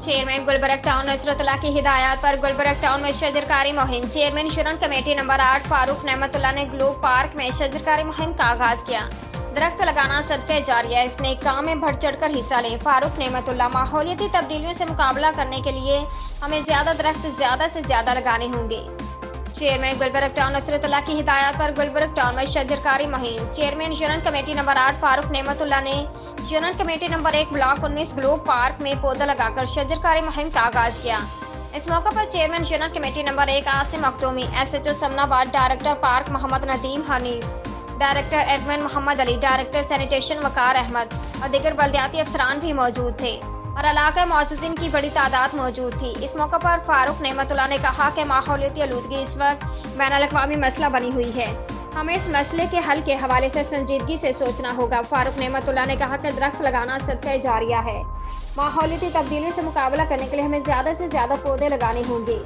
Chairman Gulberg town नसरतुल्लाह की हिदायत पर गुलबर्ग टाउन में शजरकारी मुहिम। चेयरमैन शुरन कमेटी नंबर 8 फारूक नेमतुल्लाह ने ग्लोब पार्क में शजरकारी मुहिम का आगाज किया। दरख्त लगाना सदका जारिया, इस नेक काम में बढ़ चढ़ कर हिस्सा लें। फारूक नेमतुल्लाह, माहौलियाती तब्दीलियों से मुकाबला करने के लिए हमें ज़्यादा दरख्त ज़्यादा से ज़्यादा लगाने होंगे। चेयरमैन गुलबर्ग टाउन नसरतुल्लाह की हिदायत पर गुलबर्ग टाउन में शजरकारी मुहिम। Chairman union committee number 8 Farooq Naimatullah ने union committee number 1 block 19 Globe Park में पौधा लगाकर शजरकारी मुहिम का आगाज किया। इस मौके पर chairman union committee number 1 Asim Makhdoomi, SHO Samanabad, director park Mohammad Nadeem Hanif, director admin Mohammad Ali, director sanitation Waqar Ahmed और दीगर बल्दियाती अफसरान भी मौजूद थे और इलाका मुअज़्ज़िज़ीन की बड़ी तादाद मौजूद थी। इस मौके पर फारूक नेमतुल्लाह ने कहा कि माहौलियाती आलूदगी इस वक्त बैनुल-अक़वामी मसला बनी हुई है, हमें इस मसले के हल के हवाले से संजीदगी से सोचना होगा। फारूक नेमतुल्लाह ने कहा कि दरख्त लगाना सदका जारिया है, माहौलियाती तब्दीली से मुकाबला करने के लिए हमें ज़्यादा से ज़्यादा पौधे लगाने होंगे।